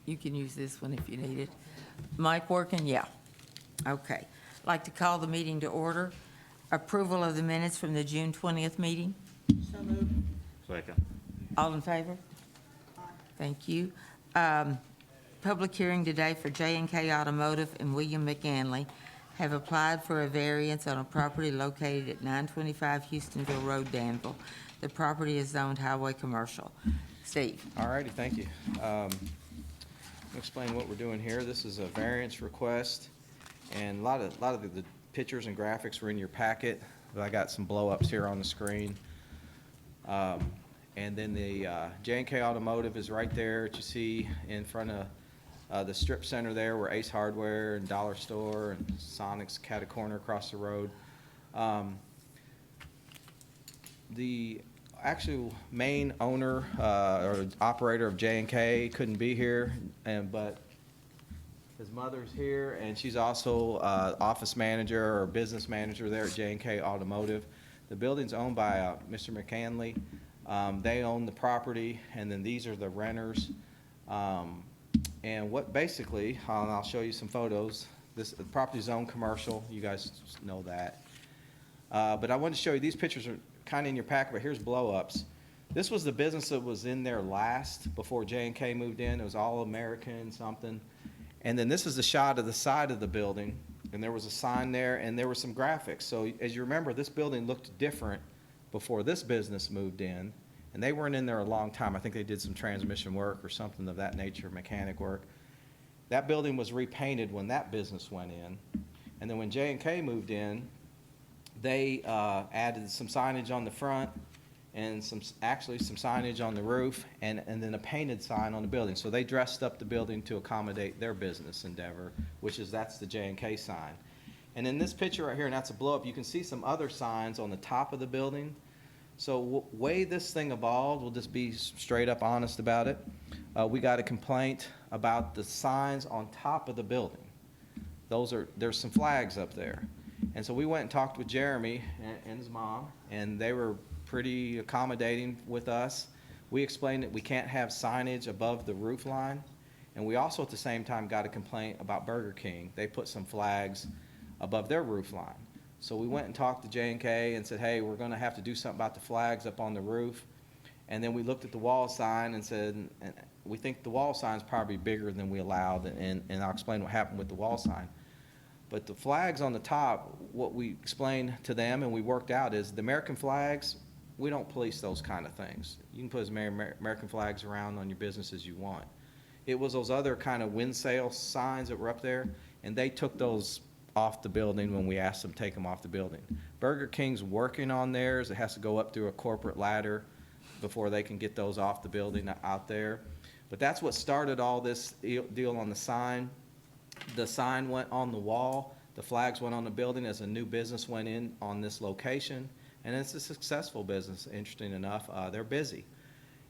You can use this one if you need it. Mic working? Yeah. Okay. I'd like to call the meeting to order. Approval of the minutes from the June 20th meeting. So moved. Second. All in favor? Thank you. Public hearing today for J&K Automotive and William McAnly have applied for a variance on a property located at 925 Hustonville Road, Danville. The property is zoned highway commercial. Steve? All righty, thank you. I'll explain what we're doing here. This is a variance request, and a lot of the pictures and graphics were in your packet, but I got some blow-ups here on the screen. And then the J&K Automotive is right there that you see in front of the strip center there where Ace Hardware and Dollar Store and Sonic's cat a corner across the road. The actual main owner or operator of J&K couldn't be here, but his mother's here, and she's also office manager or business manager there at J&K Automotive. The building's owned by Mr. McAnly. They own the property, and then these are the renters. And what basically, I'll show you some photos. The property's owned commercial. You guys know that. But I wanted to show you, these pictures are kind of in your packet, but here's blow-ups. This was the business that was in there last before J&K moved in. It was all American something. And then this is the shot of the side of the building, and there was a sign there, and there were some graphics. So as you remember, this building looked different before this business moved in, and they weren't in there a long time. I think they did some transmission work or something of that nature, mechanic work. That building was repainted when that business went in, and then when J&K moved in, they added some signage on the front and actually some signage on the roof, and then a painted sign on the building. So they dressed up the building to accommodate their business endeavor, that's the J&K sign. And in this picture right here, and that's a blow up, you can see some other signs on the top of the building. So way this thing evolved, we'll just be straight up honest about it. We got a complaint about the signs on top of the building. There's some flags up there. And so we went and talked with Jeremy and his mom, and they were pretty accommodating with us. We explained that we can't have signage above the roof line, and we also at the same time got a complaint about Burger King. They put some flags above their roof line. So we went and talked to J&K and said, hey, we're going to have to do something about the flags up on the roof. And then we looked at the wall sign and said, we think the wall sign is probably bigger than we allowed, and I'll explain what happened with the wall sign. But the flags on the top, what we explained to them and we worked out is the American flags, we don't police those kind of things. You can put as many American flags around on your business as you want. It was those other kind of wind sail signs that were up there, and they took those off the building when we asked them to take them off the building. Burger King's working on theirs. It has to go up through a corporate ladder before they can get those off the building out there. But that's what started all this deal on the sign. The sign went on the wall. The flags went on the building as a new business went in on this location. And it's a successful business, interesting enough. They're busy.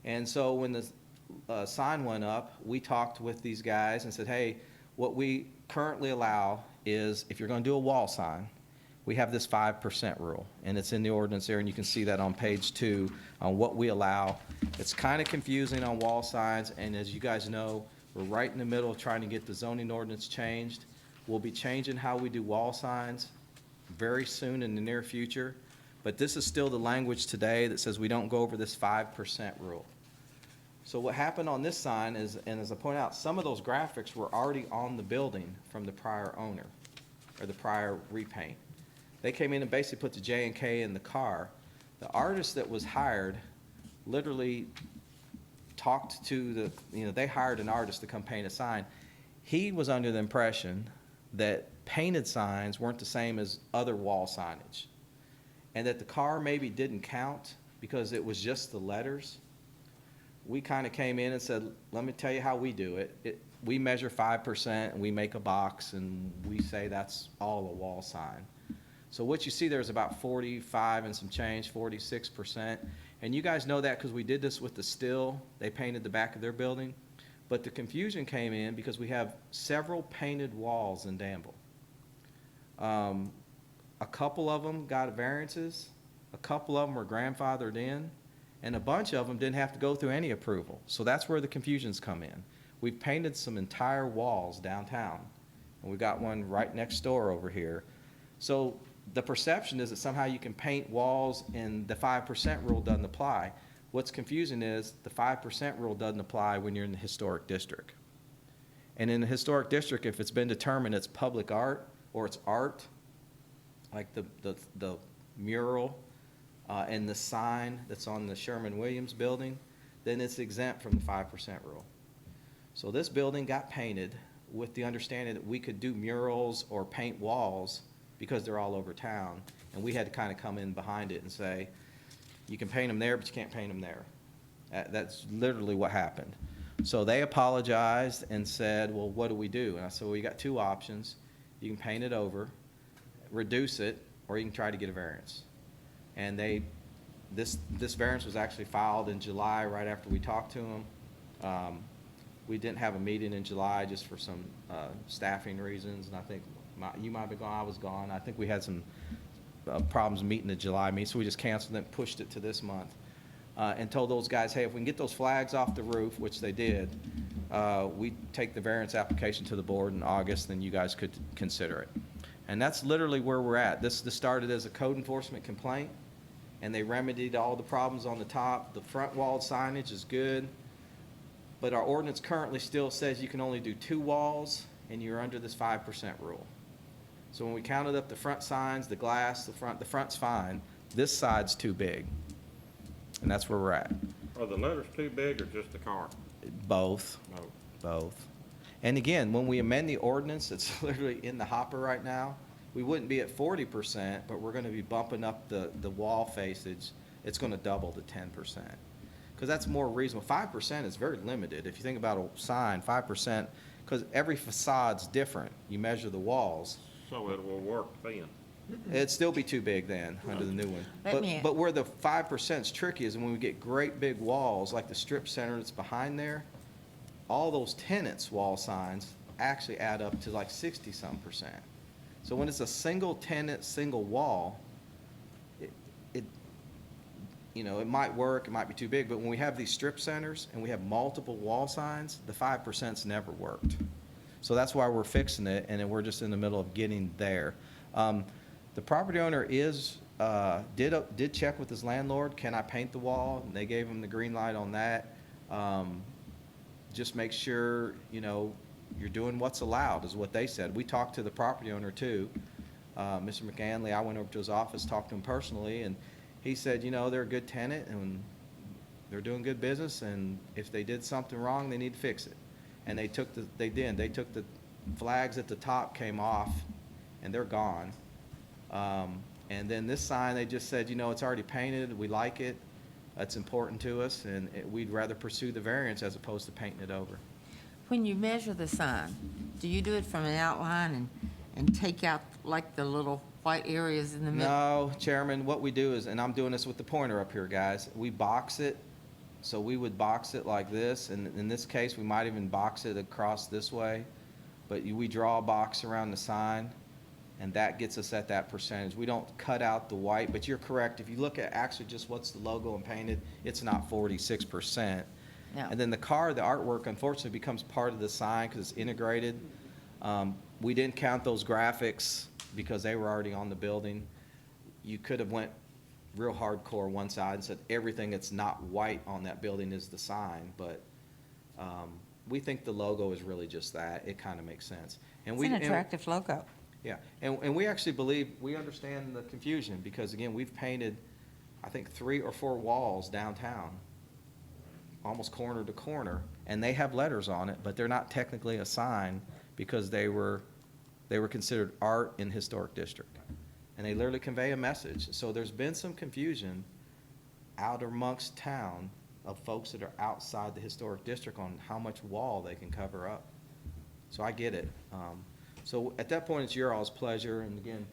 And so when the sign went up, we talked with these guys and said, hey, what we currently allow is if you're going to do a wall sign, we have this 5% rule, and it's in the ordinance there, and you can see that on page 2 on what we allow. It's kind of confusing on wall signs, and as you guys know, we're right in the middle of trying to get the zoning ordinance changed. We'll be changing how we do wall signs very soon in the near future, but this is still the language today that says we don't go over this 5% rule. So what happened on this sign is, and as I point out, some of those graphics were already on the building from the prior owner or the prior repaint. They came in and basically put the J&K in the car. The artist that was hired literally talked to they hired an artist to come paint a sign. He was under the impression that painted signs weren't the same as other wall signage, and that the car maybe didn't count because it was just the letters. We kind of came in and said, let me tell you how we do it. We measure 5% and we make a box and we say that's all a wall sign. So what you see there is about 45 and some change, 46%. And you guys know that because we did this with the Still. They painted the back of their building. But the confusion came in because we have several painted walls in Danville. A couple of them got variances. A couple of them were grandfathered in. And a bunch of them didn't have to go through any approval. So that's where the confusions come in. We've painted some entire walls downtown, and we got one right next door over here. So the perception is that somehow you can paint walls and the 5% rule doesn't apply. What's confusing is the 5% rule doesn't apply when you're in the historic district. And in the historic district, if it's been determined it's public art or it's art, like the mural and the sign that's on the Sherman-Williams building, then it's exempt from the 5% rule. So this building got painted with the understanding that we could do murals or paint walls because they're all over town. And we had to kind of come in behind it and say, you can paint them there, but you can't paint them there. That's literally what happened. So they apologized and said, well, what do we do? And I said, well, you got two options. You can paint it over, reduce it, or you can try to get a variance. And this variance was actually filed in July, right after we talked to them. We didn't have a meeting in July just for some staffing reasons, and I think you might be gone, I was gone. I think we had some problems meeting the July meeting, so we just canceled it and pushed it to this month. And told those guys, hey, if we can get those flags off the roof, which they did, we take the variance application to the board in August, then you guys could consider it. And that's literally where we're at. This started as a code enforcement complaint, and they remedied all the problems on the top. The front wall signage is good, but our ordinance currently still says you can only do 2 walls, and you're under this 5% rule. So when we counted up the front signs, the glass, the front's fine. This side's too big. And that's where we're at. Are the letters too big or just the car? Both. No. Both. And again, when we amend the ordinance, it's literally in the hopper right now. We wouldn't be at 40%, but we're going to be bumping up the wall facage. It's going to double to 10%. Because that's more reasonable. 5% is very limited. If you think about a sign, 5%, because every facade's different. You measure the walls. So it will work then. It'd still be too big then, under the new one. But where the 5% is tricky is when we get great big walls, like the strip center that's behind there, all those tenants' wall signs actually add up to like 60-some%. So when it's a single tenant, single wall, it might work, it might be too big, but when we have these strip centers and we have multiple wall signs, the 5%'s never worked. So that's why we're fixing it, and then we're just in the middle of getting there. The property owner did check with his landlord, can I paint the wall? And they gave him the green light on that. Just make sure, you're doing what's allowed, is what they said. We talked to the property owner too. Mr. McAnly, I went over to his office, talked to him personally, and he said, they're a good tenant and they're doing good business, and if they did something wrong, they need to fix it. And they took the flags at the top came off, and they're gone. And then this sign, they just said, it's already painted, we like it, it's important to us, and we'd rather pursue the variance as opposed to painting it over. When you measure the sign, do you do it from an outline and take out like the little white areas in the middle? No, Chairman, what we do is, and I'm doing this with the pointer up here, guys, we box it. So we would box it like this, and in this case, we might even box it across this way. But we draw a box around the sign, and that gets us at that percentage. We don't cut out the white, but you're correct. If you look at actually just what's the logo and painted, it's not 46%. No. And then the artwork, unfortunately, becomes part of the sign because it's integrated. We didn't count those graphics because they were already on the building. You could have went real hardcore one side and said everything that's not white on that building is the sign, but we think the logo is really just that. It kind of makes sense. And It's an attractive logo. Yeah, and we actually believe, we understand the confusion because, again, we've painted, I think, 3 or 4 walls downtown, almost corner to corner, and they have letters on it, but they're not technically a sign because they were considered art in historic district. And they literally convey a message. So there's been some confusion out amongst town of folks that are outside the historic district on how much wall they can cover up. So I get it. So at that point, it's your all's pleasure. And again,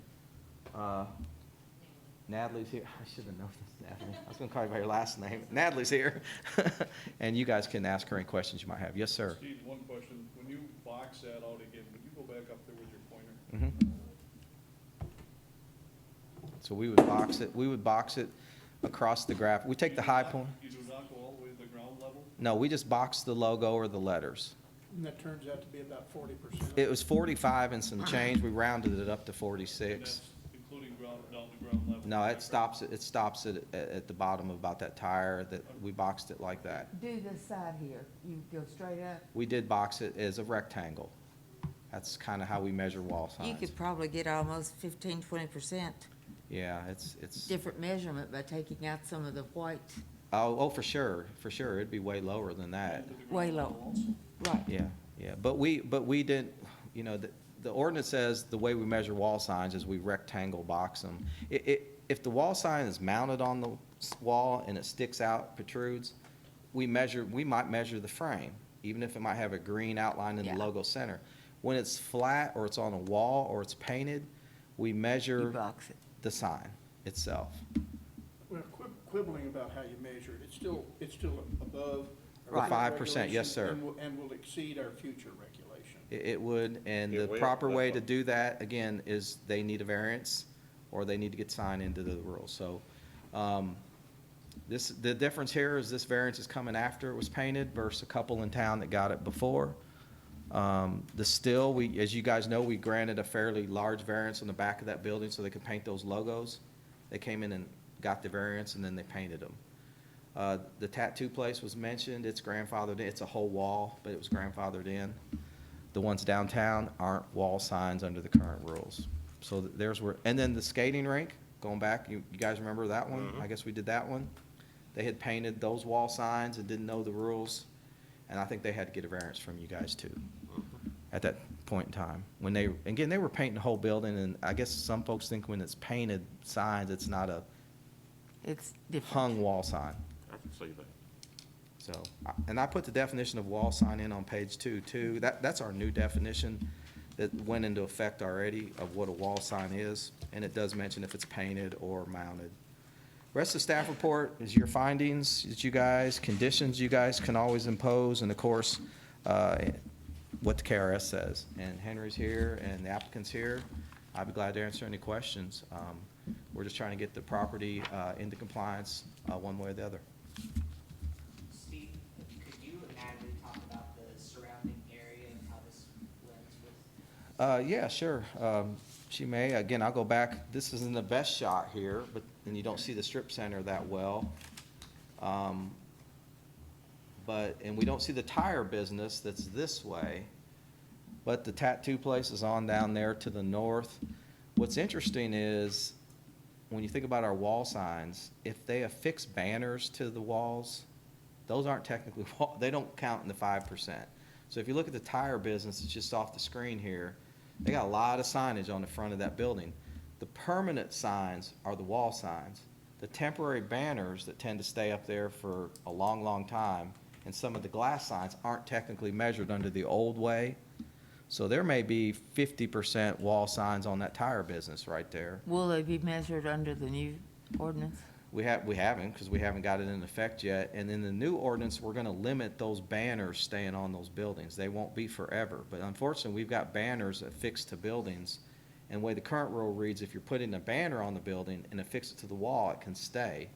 Natalie's here. I should have known this, Natalie. I was going to call you by your last name. Natalie's here. And you guys can ask her any questions you might have. Yes, sir. Steve, one question. When you box that out again, would you go back up there with your pointer? Mm-hmm. So we would box it across the graph. We take the high point. You do not go all the way to the ground level? No, we just box the logo or the letters. And that turns out to be about 40%. It was 45 and some change. We rounded it up to And 46. that's including ground, down to ground level? No, it stops at the bottom of about that tire that we boxed it like that. Do this side here. You go straight up. We did box it as a rectangle. That's kind of how we measure wall You signs. could probably get almost 15-20% Yeah, it's, different measurement by taking out some of the white. oh, for sure, It'd be way lower than that. To the ground Way level low. also? Right. Yeah, but we didn't, you know, the ordinance says the way we measure wall signs is we rectangle box them. If the wall sign is mounted on the wall and it sticks out, protrudes, we might measure the frame, even if it might have a green outline in the Yeah. logo center. When it's flat, or it's on a wall, or it's painted, we You measure box it. the sign itself. We're quibbling about how you measure it. It's still above. our Right. 5%, yes, sir. And will exceed our future regulation. It would, and It the will, proper way to that's do that, again, is they need a variance, or they need to get signed into the rules. So, the difference here is this variance is coming after it was painted versus a couple in town that got it before. As you guys know, we granted a fairly large variance on the back of that building so they could paint those logos. They came in and got the variance, and then they painted them. The tattoo place was mentioned, it's grandfathered in, it's a whole wall, but it was grandfathered in. The ones downtown aren't wall signs under the current rules. So there's where, and then the skating rink, going back, you guys remember that one? I guess we did that one. They had painted those wall signs and didn't know the rules, and I think they had to get a variance from you guys too, at that point in time. When they were painting the whole building, and I guess some folks think when it's painted signs, it's not a It's different. hung wall sign. I can see that. So, and I put the definition of wall sign in on page 2 too. That's our new definition that went into effect already of what a wall sign is, and it does mention if it's painted or mounted. Rest of the staff report is your findings that you guys, conditions you guys can always impose, and of course, what the KRS says. And Henry's here and the applicant's here. I'd be glad to answer any questions. We're just trying to get the property into compliance one way or the other. Steve, could you and Natalie talk about the surrounding area and how this blends with? Yeah, sure. She may. Again, I'll go back. This isn't the best shot here, but then you don't see the strip center that well. And we don't see the tire business that's this way, but the tattoo place is on down there to the north. What's interesting is, when you think about our wall signs, if they affix banners to the walls, those aren't technically, they don't count in the 5%. So if you look at the tire business, it's just off the screen here, they got a lot of signage on the front of that building. The permanent signs are the wall signs. The temporary banners that tend to stay up there for a long, long time, and some of the glass signs aren't technically measured under the old way. So there may be 50% wall signs on that tire business right there. Will they be measured under the new ordinance? We haven't, because we haven't got it in effect yet. And in the new ordinance, we're gonna limit those banners staying on those buildings. They won't be forever. But unfortunately, we've got banners affixed to buildings. And the way the current rule reads, if you're putting a banner on the building and affix it to the wall, it can stay.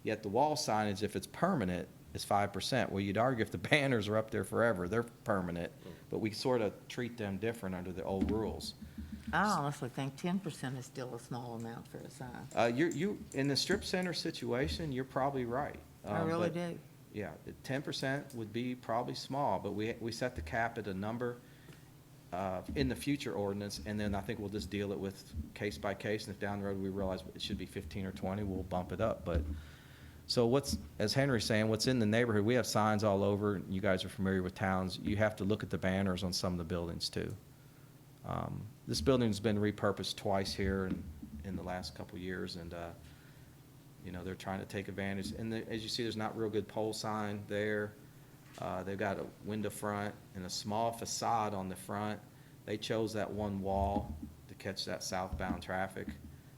Yet the wall signage, if it's permanent, is 5%. Well, you'd argue if the banners are up there forever, they're permanent. But we sort of treat them different under the old rules. I honestly think 10% is still a small amount for a sign. You, in the strip center situation, you're probably right. I really But, do. yeah, 10% would be probably small, but we set the cap at a number in the future ordinance, and then I think we'll just deal it with case by case, and if down the road we realize it should be 15 or 20, we'll bump it up. But, so as Henry's saying, what's in the neighborhood, we have signs all over. You guys are familiar with towns. You have to look at the banners on some of the buildings too. This building's been repurposed twice here in the last couple of years, and, you know, they're trying to take advantage. And as you see, there's not real good pole sign there. They've got a window front and a small facade on the front. They chose that one wall to catch that southbound traffic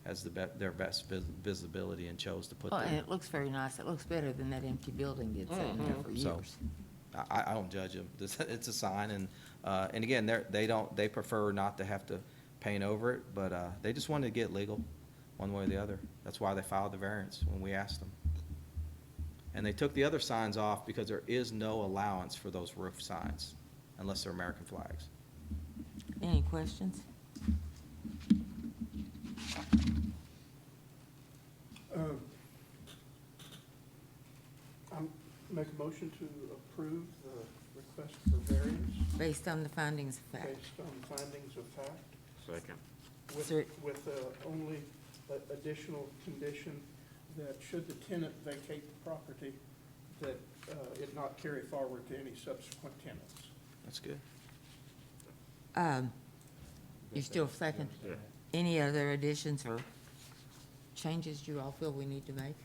as their best visibility, and chose to put Well, and there. it looks very nice. It looks better than that empty building did sitting there for So, years. I don't judge them. It's a sign, and again, they prefer not to have to paint over it, but they just wanted to get legal one way or the other. That's why they filed the variance when we asked them. And they took the other signs off because there is no allowance for those roof signs. unless they're American flags. Any questions? I'm make a motion to approve the request for variance Based on the findings of fact. based on findings of fact Second. Sir. with only additional condition that should the tenant vacate the property, that it not carry forward to any subsequent tenants. That's good. You still second? Yeah. Any other additions or changes you all feel we need to make?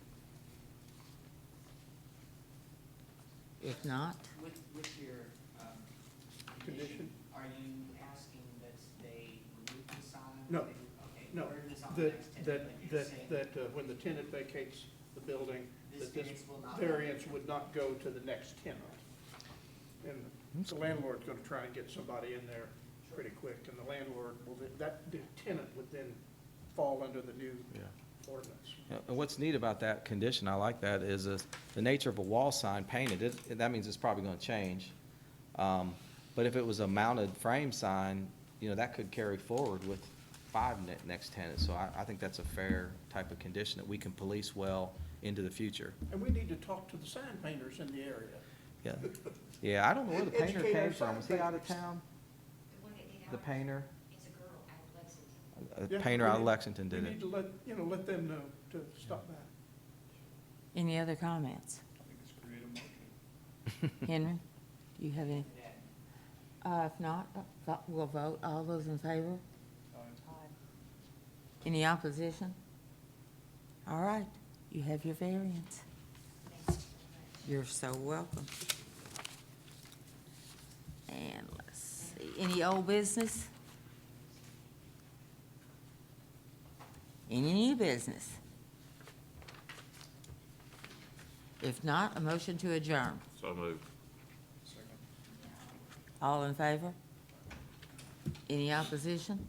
If not, With your, Condition? are you asking that they remove the sign? No. Okay, No, or is on the that, next tenant, that, but you're saying when the tenant vacates the building, This that this variance will not- variance would not go to the next tenant. And the landlord's gonna try and get somebody in there pretty quick, and the landlord will, the tenant would then fall under the new Yeah. ordinance. And what's neat about that condition, I like that, is the nature of a wall sign painted, that means it's probably gonna change. But if it was a mounted frame sign, you know, that could carry forward with 5 next tenants. So I think that's a fair type of condition that we can police well into the future. And we need to talk to the sign painters in the area. Yeah, yeah, I don't know where the painter Educate our came from. Was he out of sign town? The one that did The ours, painter? it's a girl out of Lexington. A Yeah, painter we out of need- Lexington did We it. need to let them know to stop by. any other comments? I think it's create a motion. Henry, do you have any? that If not, we'll vote. All those in favor? Aye. Any opposition? All right, you have your variance. Thanks so much. You're so welcome. And let's see, any old business? Any new business? If not, a motion to adjourn. So moved. Second. All in favor? Any opposition?